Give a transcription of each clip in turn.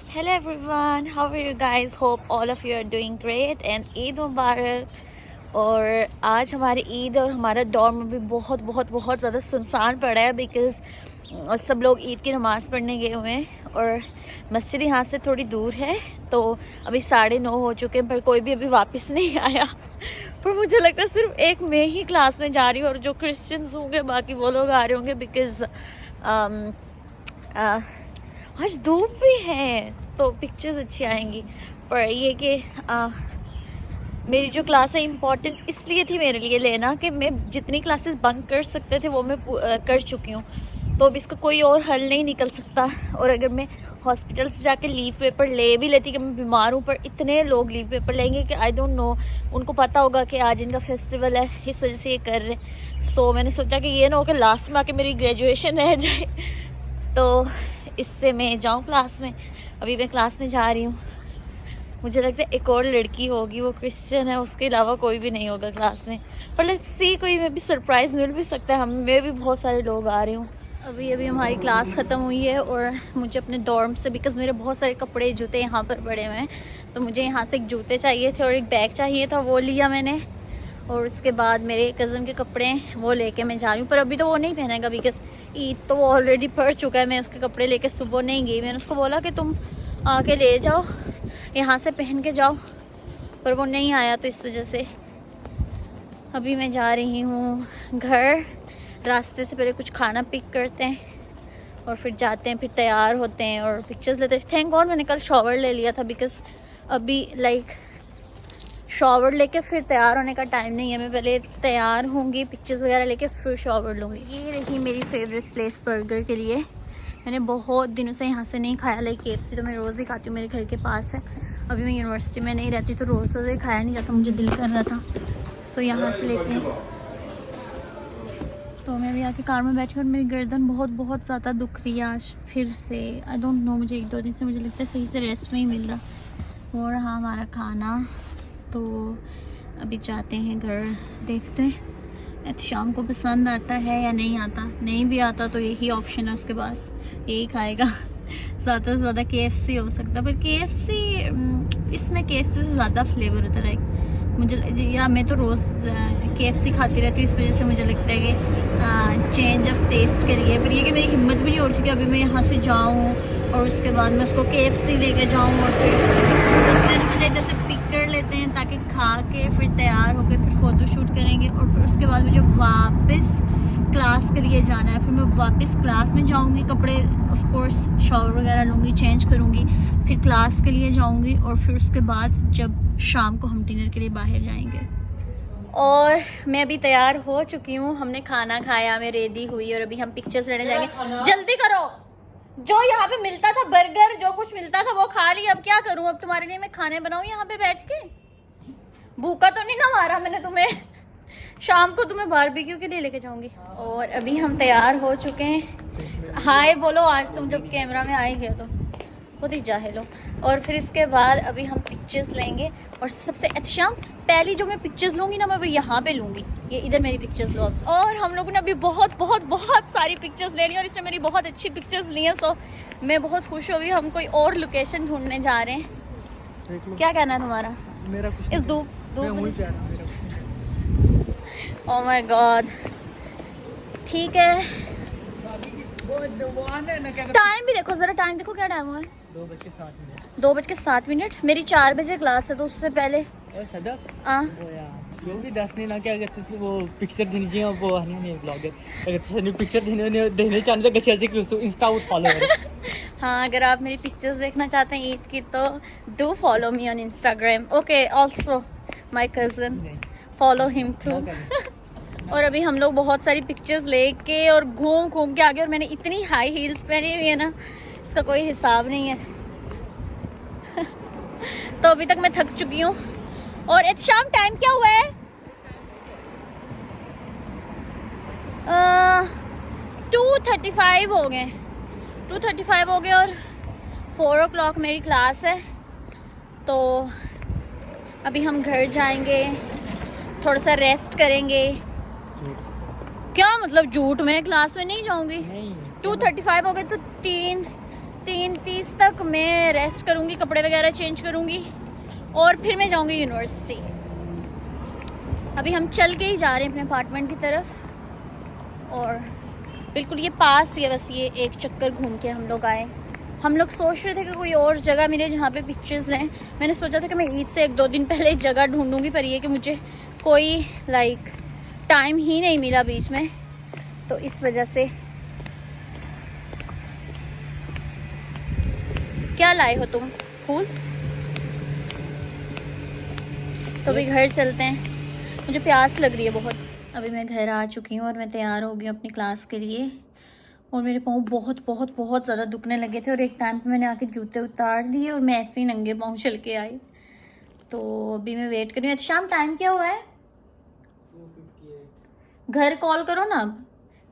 Hello everyone, how are you guys? Hope all of you are doing great and Eid मुबारक। और आज हमारी ईद और हमारा डॉर्म भी बहुत बहुत बहुत ज़्यादा सुनसान पड़ा है बिकॉज़ सब लोग ईद की नमाज़ पढ़ने गए हुए हैं और मस्जिद यहाँ से थोड़ी दूर है। तो अभी 9:30 हो चुके हैं पर कोई भी अभी वापस नहीं आया। पर मुझे लगता है सिर्फ एक मैं ही क्लास में जा रही हूँ और जो क्रिश्चियंस होंगे बाकी वो लोग आ रहे होंगे बिकॉज़ आज धूप भी है तो पिक्चर्स अच्छी आएंगी। पर ये कि मेरी जो क्लास है इम्पॉर्टेंट इसलिए थी मेरे लिए लेना कि मैं जितनी क्लासेस बंक कर सकते थे वो मैं कर चुकी हूँ। तो अब इसका कोई और हल नहीं निकल सकता। और अगर मैं हॉस्पिटल से जाके लीव पेपर ले भी लेती कि मैं बीमार हूँ, पर इतने लोग लीव पेपर लेंगे कि आई डोंट नो उनको पता होगा कि आज इनका फेस्टिवल है, इस वजह से ये कर रहे। सो मैंने सोचा कि ये ना हो कि लास्ट में आके मेरी ग्रेजुएशन रह जाए, तो इससे मैं जाऊँ क्लास में। अभी मैं क्लास में जा रही हूँ। मुझे लगता है एक और लड़की होगी, वो क्रिश्चियन है, उसके अलावा कोई भी नहीं होगा क्लास में। पर लेट्स सी, कोई में भी सरप्राइज़ मिल भी सकता है। हमें भी बहुत सारे लोग आ रहे हूँ। अभी हमारी क्लास ख़त्म हुई है और मुझे अपने डॉर्म से, बिकॉज़ मेरे बहुत सारे कपड़े जूते यहाँ पर पड़े हुए हैं, तो मुझे यहाँ से एक जूते चाहिए थे और एक बैग चाहिए था, वो लिया मैंने। और उसके बाद मेरे कज़न के कपड़े वो लेके मैं जा रही हूँ, पर अभी तो वो नहीं पहनेगा बिकॉज़ ईद तो वो ऑलरेडी पड़ चुका है। मैं उसके कपड़े लेके सुबह नहीं गई। मैंने उसको बोला कि तुम आके ले जाओ, यहाँ से पहन के जाओ, पर वो नहीं आया, तो इस वजह से अभी मैं जा रही हूँ घर। रास्ते से पहले कुछ खाना पिक करते हैं और फिर जाते हैं, फिर तैयार होते हैं और पिक्चर्स लेते हैं। थैंक गॉड मैंने कल शॉवर ले लिया था बिकॉज़ अभी शॉवर लेके फिर तैयार होने का टाइम नहीं है। मैं पहले तैयार होंगी, पिक्चर्स वगैरह लेके फिर शॉवर लूँगी। ये रही मेरी फेवरेट प्लेस बर्गर के लिए। मैंने बहुत दिनों से यहाँ से नहीं खाया। लाइक KFC तो मैं रोज़ ही खाती हूँ, मेरे घर के पास है। अभी मैं यूनिवर्सिटी में नहीं रहती तो रोज़ रोज़ खाया नहीं जाता, मुझे दिल कर रहा था, तो यहाँ से लेते हैं। तो मैं अभी आके कार में बैठी और मेरी गर्दन बहुत बहुत ज़्यादा दुख रही है आज फिर से। आई डोंट नो, मुझे 1-2 दिन से मुझे लगता है सही से रेस्ट नहीं मिल रहा। वो रहा हमारा खाना। तो अभी जाते हैं घर, देखते हैं शाम को पसंद आता है या नहीं आता। नहीं भी आता तो यही ऑप्शन है उसके पास, यही खाएगा। ज़्यादा से ज़्यादा KFC हो सकता है, पर KFC इसमें KFC से ज़्यादा फ्लेवर होता है। लाइक मुझे, या मैं तो रोज़ KFC खाती रहती हूँ, इस वजह से मुझे लगता है कि चेंज ऑफ टेस्ट के लिए। पर ये कि मेरी हिम्मत भी नहीं हो रही कि अभी मैं यहाँ से जाऊँ और उसके बाद मैं उसको KFC लेके जाऊँ और फिर मैंने सोचा इधर से पिक कर लेते हैं ताकि खा के फिर तैयार होकर फिर फ़ोटो शूट करेंगे और फिर उसके बाद मुझे वापस क्लास के लिए जाना है। फिर मैं वापस क्लास में जाऊंगी, कपड़े ऑफ कोर्स शॉवर वगैरह लूँगी, चेंज करूँगी, फिर क्लास के लिए जाऊँगी और फिर उसके बाद जब शाम को हम डिनर के लिए बाहर जाएंगे। और मैं अभी तैयार हो चुकी हूँ, हमने खाना खाया, मैं रेडी हुई और अभी हम पिक्चर्स लेने जाएंगे। जल्दी करो, जो यहाँ पे मिलता था बर्गर, जो कुछ मिलता था वो खा लिया, अब क्या करूँ? अब तुम्हारे लिए मैं खाने बनाऊँ यहाँ पे बैठ के? भूखा तो नहीं ना मारा मैंने तुम्हें? शाम को तुम्हें बारबेक्यू के लिए लेके जाऊंगी। और अभी हम तैयार हो चुके हैं। हाय बोलो, आज तुम जब कैमरा में आए गए तो खुद ही जाहिल हो। और फिर इसके बाद अभी हम पिक्चर्स लेंगे और सबसे अच्छा पहली जो मैं पिक्चर्स लूँगी ना, मैं वो यहाँ पे लूँगी। ये इधर मेरी पिक्चर्स लो। और हम लोगों ने अभी बहुत बहुत बहुत सारी पिक्चर्स ले ली और इसने मेरी बहुत अच्छी पिक्चर्स ली हैं। सो मैं बहुत खुश हो गई। हम कोई और लोकेशन ढूंढने जा रहे हैं। क्या कहना है तुम्हारा? मेरा कुछ इस धूप ओह माय गॉड। ठीक है, टाइम भी देखो जरा, टाइम देखो क्या टाइम हुआ है? 2:07। मेरी 4 बजे क्लास है, तो उससे पहले क्योंकि 10 ने ना क्या कहते हैं वो पिक्चर देनी चाहिए, वो नहीं ब्लॉगर अगर तुम पिक्चर देने चाहते तो कैसे कि इंस्टा आउट फॉलो करो। हाँ, अगर आप मेरी पिक्चर्स देखना चाहते हैं ईद की तो do follow me on Instagram. Okay, also my cousin, follow him too. और अभी हम लोग बहुत सारी पिक्चर्स लेके और घूम घूम के आ गए और मैंने इतनी हाई हील्स पहनी हुई है ना, इसका कोई हिसाब नहीं है। तो अभी तक मैं थक चुकी हूँ। और शाम टाइम क्या हुआ है? 2:35 हो गए। 2:35 हो गए और 4 o'clock मेरी क्लास है। तो अभी हम घर जाएंगे, थोड़ा सा रेस्ट करेंगे। क्या मतलब झूठ? में क्लास में नहीं जाऊंगी। 2:35 हो गए तो 3:30 तक मैं रेस्ट करूँगी, कपड़े वगैरह चेंज करूँगी और फिर मैं जाऊँगी यूनिवर्सिटी। अभी हम चल के ही जा रहे हैं अपने अपार्टमेंट की तरफ और बिल्कुल ये पास ही है, बस ये एक चक्कर घूम के हम लोग आए। हम लोग सोच रहे थे कि कोई और जगह मिले जहाँ पे पिक्चर्स लें। मैंने सोचा था कि मैं ईद से 1-2 दिन पहले एक जगह ढूंढूंगी, पर ये कि मुझे कोई टाइम ही नहीं मिला बीच में, तो इस वजह से। क्या लाए हो तुम? फूल? तो अभी घर चलते हैं, मुझे प्यास लग रही है बहुत। अभी मैं घर आ चुकी हूँ और मैं तैयार हो गई हूँ अपनी क्लास के लिए। और मेरे पाँव बहुत बहुत बहुत ज़्यादा दुखने लगे थे और एक टाइम पे मैंने आके जूते उतार लिए और मैं ऐसे ही नंगे पाँव चल के आई। तो अभी मैं वेट कर रही हूँ। शाम टाइम क्या हुआ है? 2:58। घर कॉल करो ना। अब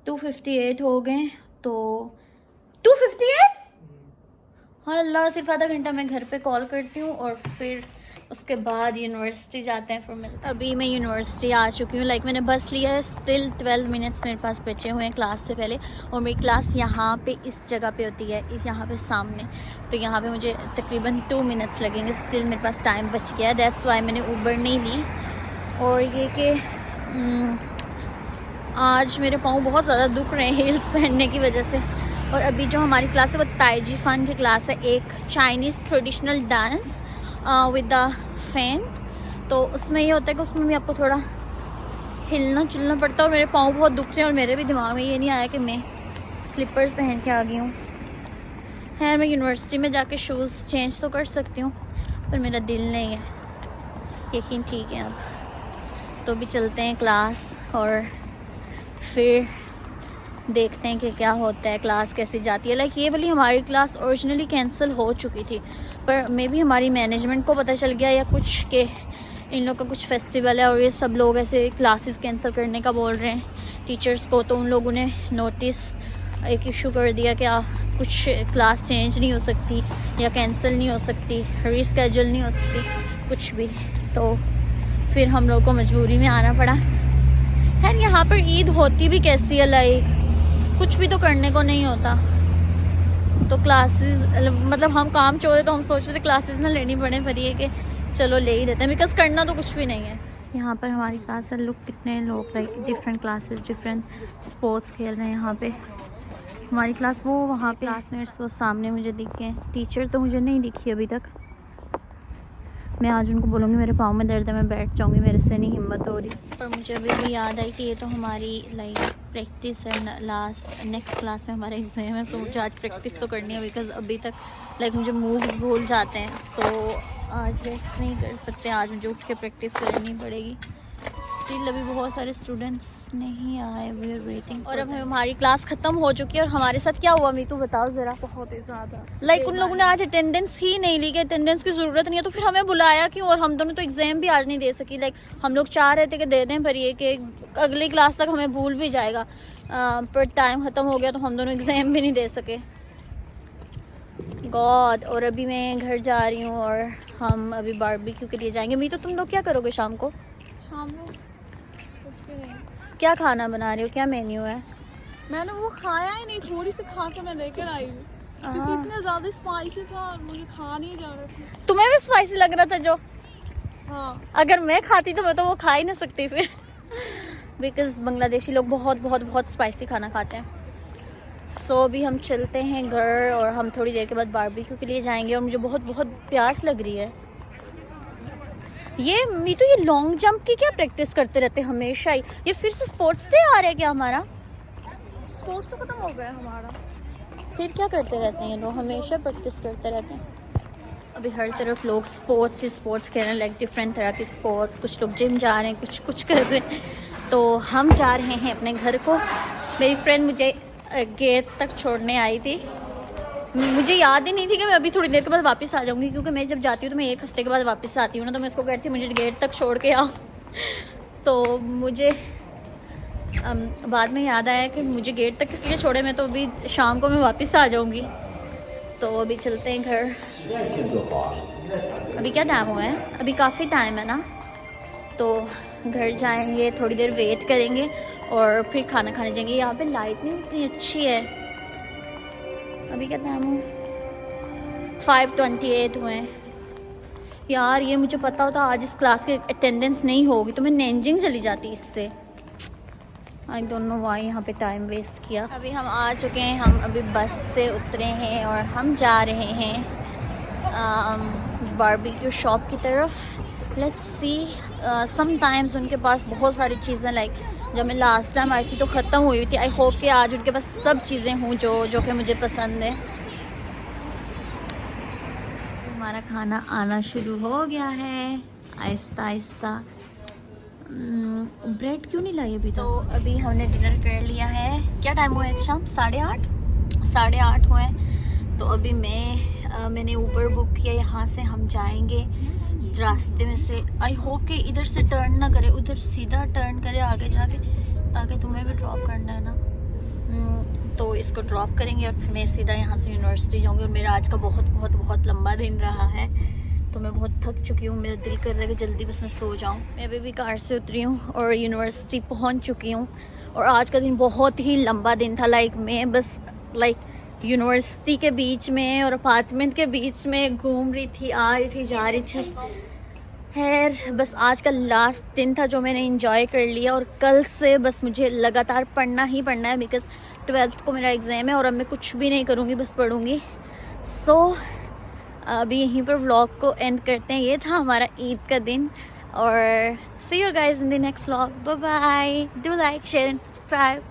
2:58 हो गए। तो 2:58? हाँ अल्लाह, सिर्फ आधा घंटा मैं घर पे कॉल करती हूँ और फिर उसके बाद यूनिवर्सिटी जाते हैं फिर मिलते। अभी मैं यूनिवर्सिटी आ चुकी हूँ। मैंने बस लिया है। स्टिल 12 मिनट्स मेरे पास बचे हुए हैं क्लास से पहले, और मेरी क्लास यहाँ पे इस जगह पे होती है, यहाँ पे सामने। तो यहाँ पे मुझे तकरीबन 2 मिनट्स लगेंगे। स्टिल मेरे पास टाइम बच गया है, दैट्स वाई मैंने ऊबर नहीं ली। और ये कि आज मेरे पाँव बहुत ज़्यादा दुख रहे हैं हील्स पहनने की वजह से। और अभी जो हमारी क्लास है वो ताइजी फ़न की क्लास है, एक Chinese traditional dance with the fan. तो उसमें ये होता है कि उसमें भी आपको थोड़ा हिलना चुलना पड़ता है। और मेरे पाँव बहुत दुख रहे हैं और मेरे भी दिमाग में ये नहीं आया कि मैं स्लीपर्स पहन के आ गई हूँ। खैर मैं यूनिवर्सिटी में जाके शूज़ चेंज तो कर सकती हूँ, पर मेरा दिल नहीं है, यकीन ठीक है। अब तो भी चलते हैं क्लास और फिर देखते हैं कि क्या होता है, क्लास कैसी जाती है। ये वाली हमारी क्लास ओरिजिनली कैंसिल हो चुकी थी, पर मे भी हमारी मैनेजमेंट को पता चल गया या कुछ कि इन लोग का कुछ फेस्टिवल है और ये सब लोग ऐसे क्लासेस कैंसिल करने का बोल रहे हैं टीचर्स को। तो उन लोगों ने नोटिस एक इशू कर दिया कि कुछ क्लास चेंज नहीं हो सकती या कैंसिल नहीं हो सकती, रीस्केड्यूल नहीं हो सकती, कुछ भी। तो फिर हम लोग को मजबूरी में आना पड़ा। खैर यहाँ पर ईद होती भी कैसी है, कुछ भी तो करने को नहीं होता। तो क्लासेस हम काम चोर है, तो हम सोच रहे थे क्लासेस ना लेनी पड़े, पर ये कि चलो ले ही लेते हैं, बिकॉज करना तो कुछ भी नहीं है। यहाँ पर हमारी क्लास है, लोग कितने लोग डिफरेंट क्लासेस डिफरेंट स्पोर्ट्स खेल रहे हैं यहाँ पे। हमारी क्लास वो वहाँ पे क्लासमेट्स वो सामने मुझे दिख गए, टीचर तो मुझे नहीं दिखी अभी तक। मैं आज उनको बोलूँगी मेरे पाँव में दर्द है, मैं बैठ जाऊँगी, मेरे से नहीं हिम्मत हो रही। पर मुझे अभी भी याद आई कि ये तो हमारी प्रैक्टिस है, नेक्स्ट क्लास में हमारा एग्ज़ाम है। तो मुझे आज प्रैक्टिस तो करनी है, बिकॉज अभी तक मुझे मूव्स भूल जाते हैं। सो आज रेस्ट नहीं कर सकते, आज मुझे उठ के प्रैक्टिस करनी पड़ेगी। स्टिल अभी बहुत सारे स्टूडेंट्स नहीं आए, वी आर वेटिंग। और अब हमारी क्लास ख़त्म हो चुकी है और हमारे साथ क्या हुआ मीतू बताओ ज़रा। बहुत ही ज़्यादा उन लोगों ने आज अटेंडेंस ही नहीं ली कि अटेंडेंस की ज़रूरत नहीं है, तो फिर हमें बुलाया क्यों? और हम दोनों तो एग्ज़ाम भी आज नहीं दे सकी। हम लोग चाह रहे थे कि दे दें, पर ये कि अगली क्लास तक हमें भूल भी जाएगा। पर टाइम ख़त्म हो गया तो हम दोनों एग्ज़ाम भी नहीं दे सके। गॉड। और अभी मैं घर जा रही हूँ और हम अभी बारबेक्यू के लिए जाएंगे। मीतू तुम लोग क्या करोगे शाम को? शाम में कुछ भी नहीं। क्या खाना बना रही हो, क्या मेन्यू है? मैंने वो खाया ही नहीं, थोड़ी सी खा के मैं लेकर आई हूँ, क्योंकि इतना ज़्यादा स्पाइसी था और मुझे खा नहीं जा रहा था। तुम्हें भी स्पाइसी लग रहा था जो? हाँ। अगर मैं खाती तो मैं तो वो खा ही ना सकती फिर, बिकॉज बांग्लादेशी लोग बहुत बहुत बहुत स्पाइसी खाना खाते हैं। सो अभी हम चलते हैं घर और हम थोड़ी देर के बाद बारबेक्यू के लिए जाएंगे। और मुझे बहुत बहुत प्यास लग रही है। ये मीतू ये लॉन्ग जंप की क्या प्रैक्टिस करते रहते हैं हमेशा ही? ये फिर से स्पोर्ट्स डे आ रहा है क्या हमारा? स्पोर्ट्स तो खत्म हो गया हमारा, फिर क्या करते रहते हैं ये लोग? हमेशा प्रैक्टिस करते रहते हैं। अभी हर तरफ लोग स्पोर्ट्स ही स्पोर्ट्स खेल रहे हैं, डिफरेंट तरह के स्पोर्ट्स। कुछ लोग जिम जा रहे हैं, कुछ कर रहे हैं। तो हम जा रहे हैं अपने घर को। मेरी फ्रेंड मुझे गेट तक छोड़ने आई थी। मुझे याद ही नहीं थी कि मैं अभी थोड़ी देर के बाद वापस आ जाऊंगी, क्योंकि मैं जब जाती हूँ तो मैं 1 हफ्ते के बाद वापस आती हूँ ना। तो मैं उसको कहती हूँ मुझे गेट तक छोड़ के आओ। तो मुझे बाद में याद आया कि मुझे गेट तक इसलिए छोड़े, मैं तो अभी शाम को मैं वापस आ जाऊँगी। तो अभी चलते हैं घर। अभी क्या टाइम हुआ है? अभी काफ़ी टाइम है ना। तो घर जाएंगे, थोड़ी देर वेट करेंगे और फिर खाना खाने जाएंगे। यहाँ पे लाइट नहीं इतनी अच्छी है। अभी क्या टाइम है? 5:28 हुए। यार ये मुझे पता होता आज इस क्लास के अटेंडेंस नहीं होगी तो मैं नैंजिंग चली जाती इससे। आई डोंट नो वाई यहाँ पे टाइम वेस्ट किया। अभी हम आ चुके हैं, हम अभी बस से उतरे हैं और हम जा रहे हैं बारबेक्यू शॉप की तरफ। Let's see. समटाइम्स उनके पास बहुत सारी चीज़ें लाइक जब मैं लास्ट टाइम आई थी तो ख़त्म हुई थी। आई होप कि आज उनके पास सब चीज़ें हों जो कि मुझे पसंद है। हमारा खाना आना शुरू हो गया है आहिस्ता आहिस्ता। ब्रेड क्यों नहीं लाई अभी? तो अभी हमने डिनर कर लिया है। क्या टाइम हुआ है शाम? 8:30 हुए। तो अभी मैंने ऊबर बुक किया, यहाँ से हम जाएंगे रास्ते में से। आई होप कि इधर से टर्न ना करे, उधर सीधा टर्न करे आगे जाके, ताकि तुम्हें भी ड्रॉप करना है ना। तो इसको ड्रॉप करेंगे और फिर मैं सीधा यहाँ से यूनिवर्सिटी जाऊँगी। और मेरा आज का बहुत लंबा दिन रहा है तो मैं बहुत थक चुकी हूँ। मेरा दिल कर रहा है कि जल्दी बस मैं सो जाऊँ। मैं अभी भी कार से उतरी हूँ और यूनिवर्सिटी पहुँच चुकी हूँ। और आज का दिन बहुत ही लंबा दिन था। मैं बस यूनिवर्सिटी के बीच में और अपार्टमेंट के बीच में घूम रही थी, आ रही थी, जा रही थी। खैर बस आज का लास्ट दिन था जो मैंने इंजॉय कर लिया। और कल से बस मुझे लगातार पढ़ना ही पढ़ना है बिकॉज़ 12th को मेरा एग्ज़ाम है और अब मैं कुछ भी नहीं करूँगी, बस पढ़ूँगी। सो अभी यहीं पर व्लॉग को एंड करते हैं। ये था हमारा ईद का दिन और see you guys in the next vlog. Bye bye. Do like, share and subscribe.